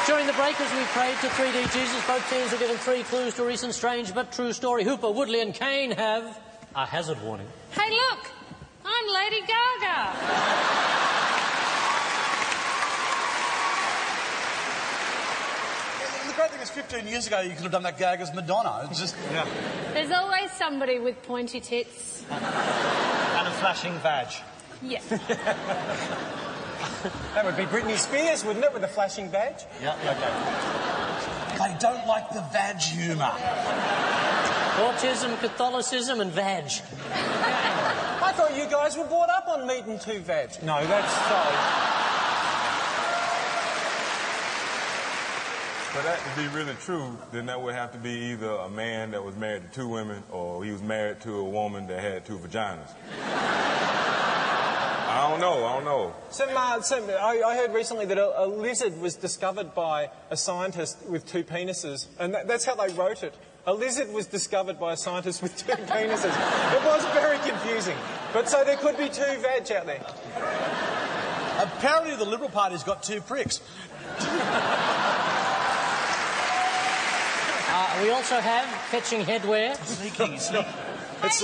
During the break, as we prayed to 3D Jesus, both teams were given 3 clues to a recent strange but true story. Hooper, Woodley and Kane have a hazard warning. Hey, look! I'm Lady Gaga! The great thing is 15 years ago you could have done that gag as Madonna. It's just... Yeah. There's always somebody with pointy tits. And a flashing vag. Yeah. That would be Britney Spears, wouldn't it, with a flashing badge? Yeah, okay. They don't like the vag humour. Autism, Catholicism and vag. I thought you guys were brought up on meat and 2 veg. No, that's so... For that to be really true, then that would have to be either a man that was married to 2 women or he was married to a woman that had 2 vaginas. I don't know. I heard recently that a lizard was discovered by a scientist with 2 penises, and that's how they wrote it. A lizard was discovered by a scientist with 2 penises. It was very confusing. But so there could be 2 veg out there. Apparently the Liberal Party's got 2 pricks. We also have fetching headwear. Hey,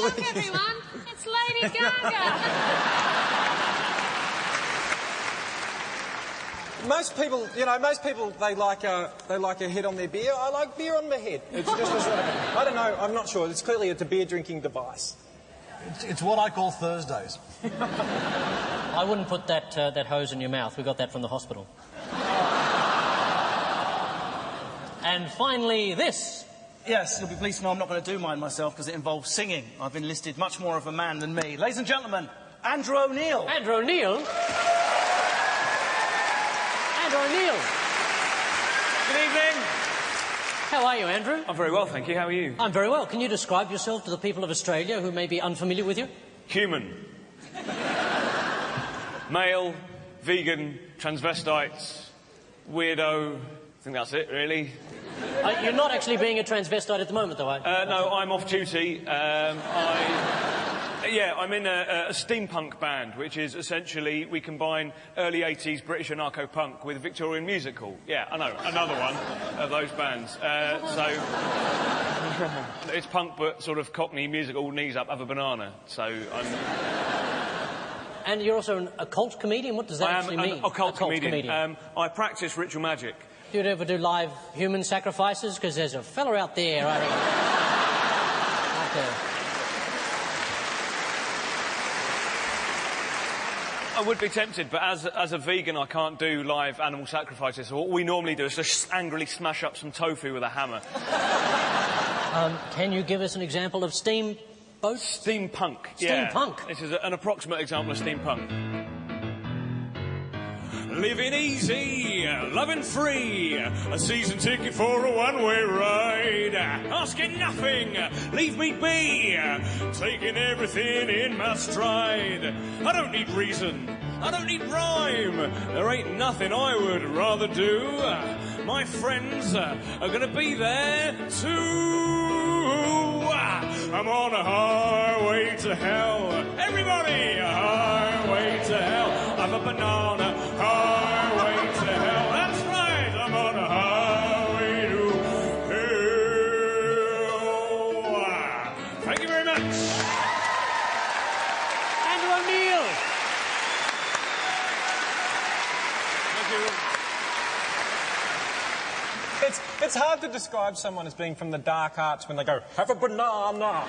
look, everyone! It's Lady Gaga! Most people, they like a head on their beer. I like beer on my head. It's just a sort of... I don't know, I'm not sure. It's a beer drinking device. It's what I call Thursdays. I wouldn't put that hose in your mouth. We got that from the hospital. And finally, this. Yes, you'll be pleased to know I'm not going to do mine myself because it involves singing. I've enlisted much more of a man than me. Ladies and gentlemen, Andrew O'Neill. Andrew O'Neill? Andrew O'Neill. Good evening. How are you, Andrew? I'm very well, thank you. How are you? I'm very well. Can you describe yourself to the people of Australia who may be unfamiliar with you? Human. Male, vegan, transvestites, weirdo. I think that's it, really. You're not actually being a transvestite at the moment, though, are you? No, I'm off duty. I'm in a steampunk band, which is essentially we combine early 80s British anarcho-punk with Victorian music hall. Yeah, I know, another one of those bands. So it's punk, but sort of Cockney music hall, knees up, have a banana. So I'm... And you're also an occult comedian? What does that actually mean? I am an occult comedian. I practice ritual magic. Do you ever do live human sacrifices? Because there's a fella out there, I think. I would be tempted, but as a vegan, I can't do live animal sacrifices. So what we normally do is just angrily smash up some tofu with a hammer. Can you give us an example of steamboat? Steampunk, yeah. Steampunk? This is an approximate example of steampunk. Living easy, loving free, a season ticket for a one-way ride. Asking nothing, leave me be, taking everything in my stride. I don't need reason, I don't need rhyme, there ain't nothing I would rather do. My friends are gonna be there too. I'm on a highway to hell. Everybody, a highway to hell. I'm a banana, highway to hell. That's right, I'm on a highway to hell. Thank you very much. Andrew O'Neill. Thank you. It's hard to describe someone as being from the dark arts when they go, have a banana.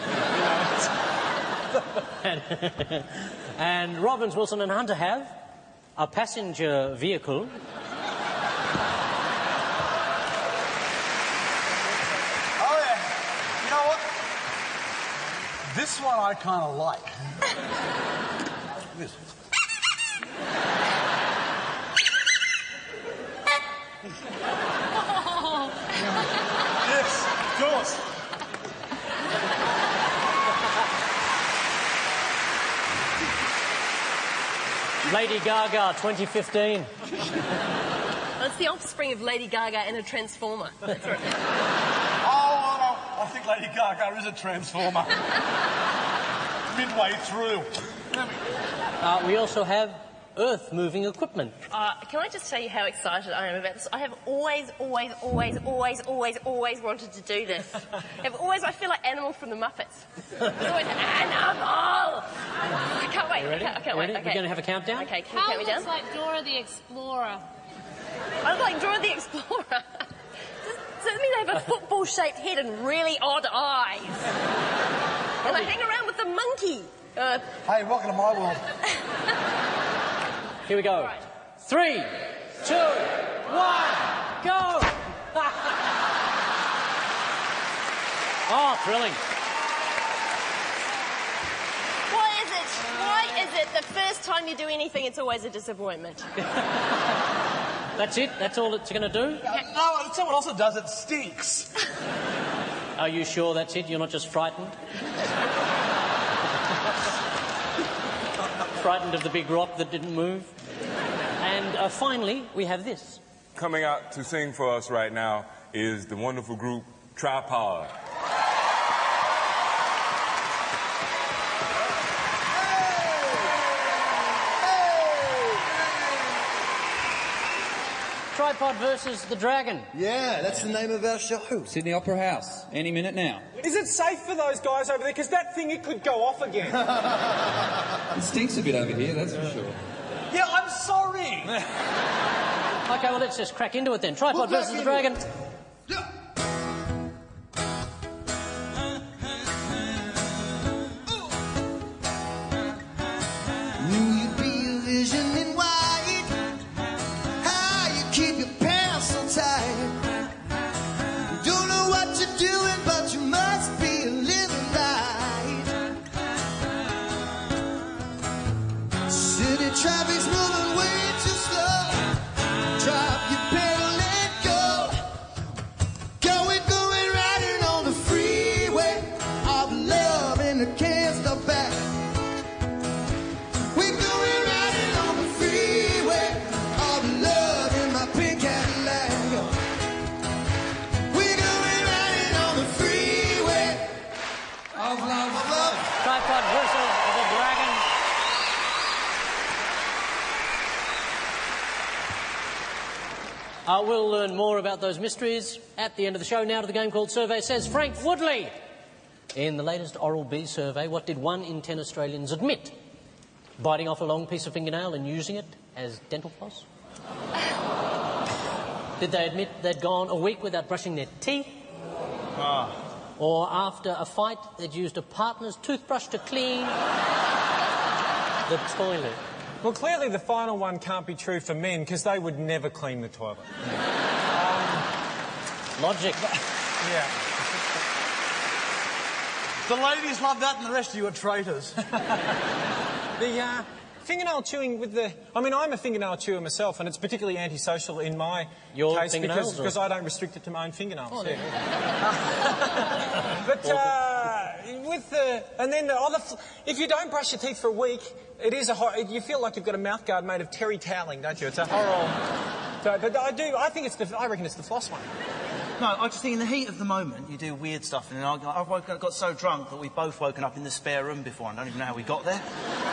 And Robbins, Wilson and Hunter have a passenger vehicle. Oh, yeah. You know what? This one I kind of like. This. Yes, of course. Lady Gaga, 2015. That's the offspring of Lady Gaga and a transformer. That's right. I think Lady Gaga is a transformer. Midway through. We also have earth-moving equipment. Can I just tell you how excited I am about this? I have always wanted to do this. I feel like Animal from the Muppets. It's always Animal! I can't wait. I can't wait. Ready? Okay. We're going to have a countdown? Okay, can you Carl count me down? looks like Dora the Explorer. I look like Dora the Explorer. Does that mean I have a football-shaped head and really odd eyes? And I hang around with the monkey. Hey, welcome to my world. Here we go. Right. 3, 2, 1, go! Oh, thrilling. Why is it the first time you do anything, it's always a disappointment? That's it? That's all it's going to do? No, I'll tell you what else it does. It stinks. Are you sure that's it? You're not just frightened? Frightened of the big rock that didn't move? And finally, we have this. Coming out to sing for us right now is the wonderful group Tripod. Tripod versus the Dragon. Yeah, that's the name of our show. Sydney Opera House. Any minute now. Is it safe for those guys over there? Because that thing, it could go off again. It stinks a bit over here, that's for sure. Yeah, I'm sorry. Okay, well, let's just crack into it then. Tripod versus the Dragon. Yeah. Knew you'd be a vision in white. How you keep your pants so tight. Don't know what you're doing, but you must be living right. City traffic's moving way too slow. Drop your pedal, let go. Going, riding on the freeway. All the love and I can't stop back. We're going riding on the freeway. All the love in my pink Cadillac. We're going riding on the freeway. Of love, of love. Tripod versus the Dragon. We'll learn more about those mysteries at the end of the show. Now to the game called Survey Says. Frank Woodley. In the latest Oral-B survey, what did 1 in 10 Australians admit? Biting off a long piece of fingernail and using it as dental floss? Did they admit they'd gone a week without brushing their teeth? Or after a fight, they'd used a partner's toothbrush to clean the toilet? Well, clearly the final one can't be true for men because they would never clean the toilet. Logic. Yeah. The ladies love that and the rest of you are traitors. The fingernail chewing with the... I mean, I'm a fingernail chewer myself, and it's particularly antisocial in my Your case fingernails, because I don't restrict it to my own fingernails. Oh, yeah. But with the... And then the other... If you don't brush your teeth for a week, it is a... You feel like you've got a mouthguard made of terry toweling, don't you? It's a horrible... So, but I reckon it's the floss one. No, I just think in the heat of the moment, you do weird stuff. And I've got so drunk that we've both woken up in the spare room before. I don't even know how we got there.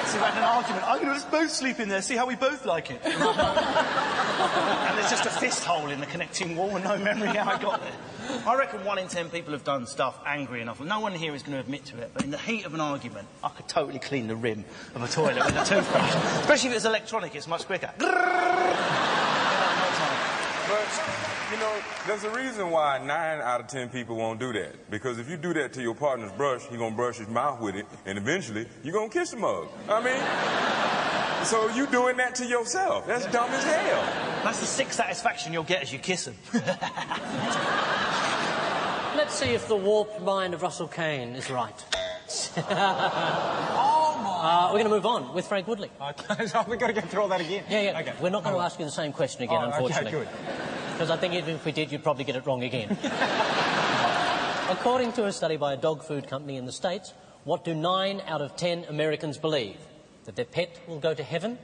So we had an argument. I'm going to just both sleep in there, see how we both like it. And there's just a fist hole in the connecting wall and no memory how I got there. I reckon 1 in 10 people have done stuff angry enough. No one here is going to admit to it, but in the heat of an argument, I could totally clean the rim of a toilet with a toothbrush. Especially if it's electronic, it's much quicker. But, you know, there's a reason why 9 out of 10 people won't do that. Because if you do that to your partner's brush, he's going to brush his mouth with it, and eventually, you're going to kiss the mug. I mean, so you doing that to yourself. That's dumb as hell. That's the 6th satisfaction you'll get as you kiss him. Let's see if the warped mind of Russell Kane is right. We're going to move on with Frank Woodley. Okay, so we've got to go through all that again? Yeah. Okay. We're not going to ask you the same question again, unfortunately. Okay, good. Because I think even if we did, you'd probably get it wrong again. According to a study by a dog food company in the States, what do 9 out of 10 Americans believe? That their pet will go to heaven?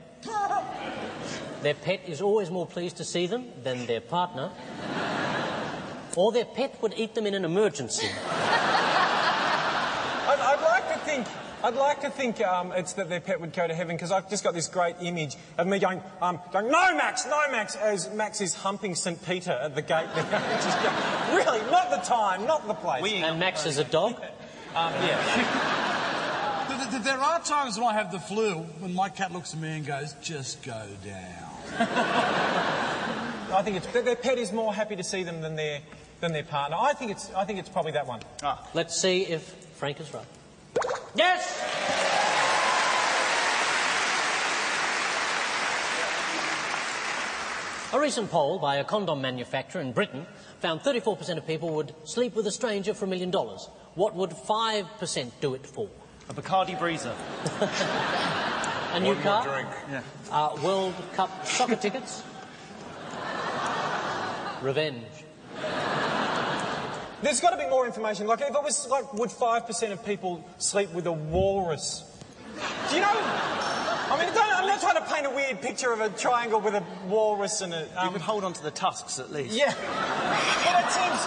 Their pet is always more pleased to see them than their partner? Or their pet would eat them in an emergency? I'd like to think I'd like to think it's that their pet would go to heaven, because I've just got this great image of me going, no, Max, as Max is humping St. Peter at the gate there. Just going, really, not the time, not the place. And Max is a dog? Yeah. There are times when I have the flu when my cat looks at me and goes, just go down. I think their pet is more happy to see them than their partner. I think it's probably that one. Let's see if Frank is right. Yes! A recent poll by a condom manufacturer in Britain found 34% of people would sleep with a stranger for $1 million. What would 5% do it for? A Bacardi Breezer. A new car? Drink. Yeah. World Cup soccer tickets? Revenge. There's got to be more information. Like, if it was like, would 5% of people sleep with a walrus? Do you know? I mean, I'm not trying to paint a weird picture of a triangle with a walrus and a. You could hold on to the tusks at least. Yeah. But it seems.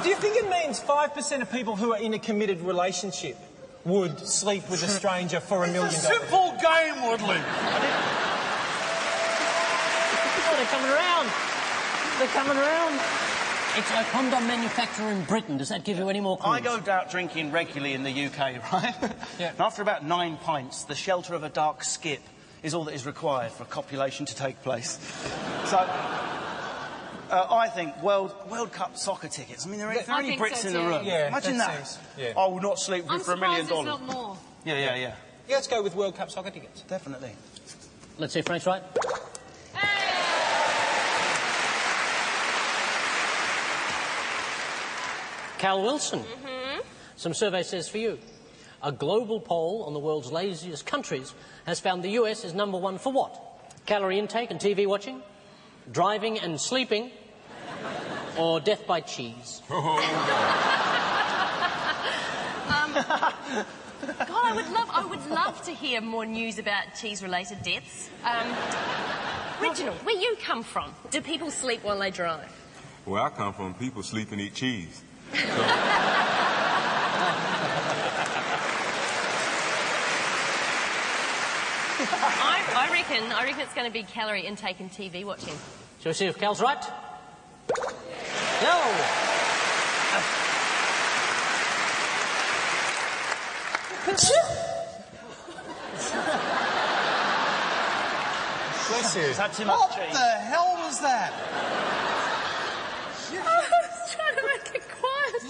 Do you think it means 5% of people who are in a committed relationship would sleep with a stranger for $1 million? It's a simple game, Woodley. Oh, they're coming around. They're coming around. It's a condom manufacturer in Britain. Does that give you any more clues? I go out drinking regularly in the UK, right? Yeah. And after about 9 pints, the shelter of a dark skip is all that is required for copulation to take place. So, I think World Cup soccer tickets. I mean, there are only Brits in the room. Yeah, imagine that. Seems, yeah. I will not sleep with for $1 million. I'm surprised there's not more. Yeah. Yeah, let's go with World Cup soccer tickets. Definitely. Let's see if Frank's right. Cal Wilson. Some survey says for you. A global poll on the world's laziest countries has found the US is #1 for what? Calorie intake and TV watching? Driving and sleeping? Or death by cheese? God, I would love to hear more news about cheese-related deaths. Reginald, where you come from, do people sleep while they drive? Where I come from, people sleep and eat cheese. I reckon it's going to be calorie intake and TV watching. Shall we see if Cal's right? No! Bless you. Is that too much What cheese? the hell was that? I was trying to make it quiet.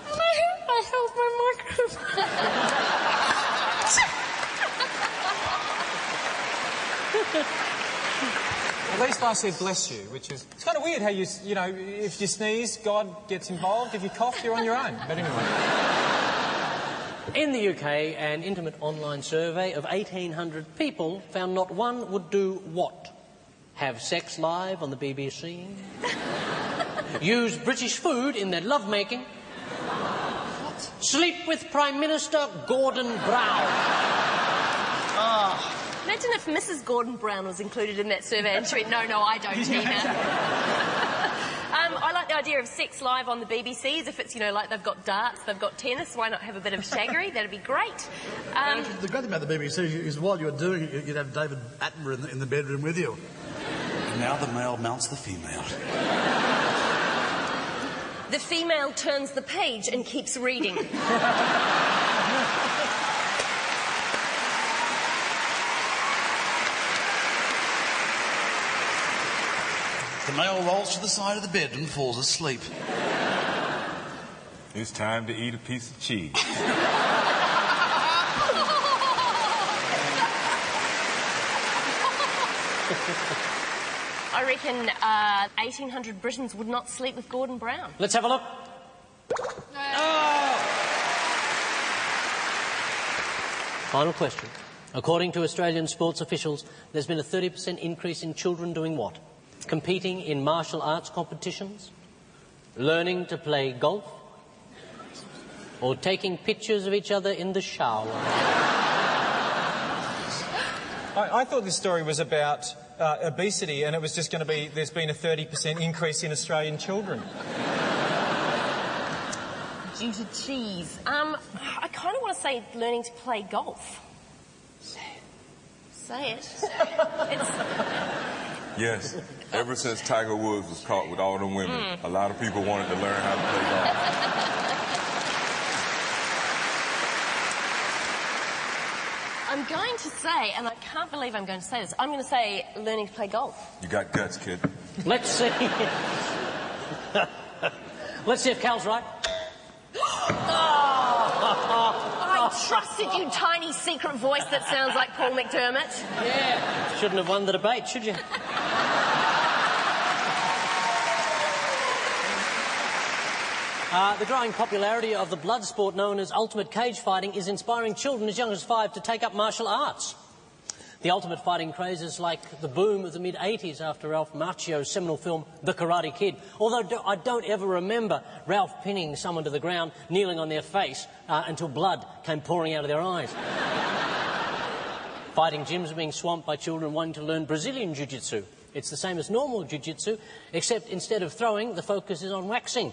And I held my microphone. At least I said bless you, which is... It's kind of weird how you know, if you sneeze, God gets involved. If you cough, you're on your own. But anyway. In the UK, an intimate online survey of 1,800 people found not one would do what? Have sex live on the BBC? Use British food in their lovemaking? What? Sleep with Prime Minister Gordon Brown? Imagine if Mrs. Gordon Brown was included in that survey and she went, no, I don't either. I like the idea of sex live on the BBC, if it's, you know, like they've got darts, they've got tennis, why not have a bit of shaggery? That'd be great. The great thing about the BBC is while you're doing it, you'd have David Attenborough in the bedroom with you. And now the male mounts the female. The female turns the page and keeps reading. The male rolls to the side of the bed and falls asleep. It's time to eat a piece of cheese. I reckon 1,800 Britons would not sleep with Gordon Brown. Let's have a look. Oh! Final question. According to Australian sports officials, there's been a 30% increase in children doing what? Competing in martial arts competitions? Learning to play golf? Or taking pictures of each other in the shower? I thought this story was about obesity, and it was just going to be there's been a 30% increase in Australian children. due to cheese. I kind of want to say learning to play golf. Say it. It's... Yes. Ever since Tiger Woods was caught with all them women, a lot of people wanted to learn how to play golf. I'm going to say, and I can't believe I'm going to say this, I'm going to say learning to play golf. You got guts, kid. Let's see. Let's see if Cal's right. I trusted you, tiny secret voice that sounds like Paul McDermott. Yeah. Shouldn't have won the debate, should you? The growing popularity of the blood sport known as ultimate cage fighting is inspiring children as young as 5 to take up martial arts. The ultimate fighting craze is like the boom of the mid-80s after Ralph Macchio's seminal film The Karate Kid, although I don't ever remember Ralph pinning someone to the ground, kneeling on their face until blood came pouring out of their eyes. Fighting gyms are being swamped by children wanting to learn Brazilian jiu-jitsu. It's the same as normal jiu-jitsu, except instead of throwing, the focus is on waxing.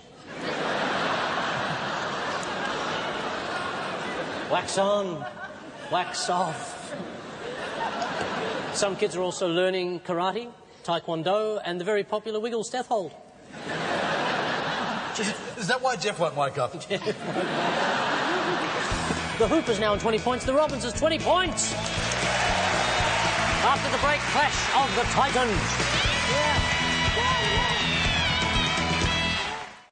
Wax on, wax off. Some kids are also learning karate, taekwondo, and the very popular Wiggles death hold. Is that why Jeff won't wake up? The Hoopers now on 20 points. The Robinsons 20 points. After the break, clash of the Titans. Yeah.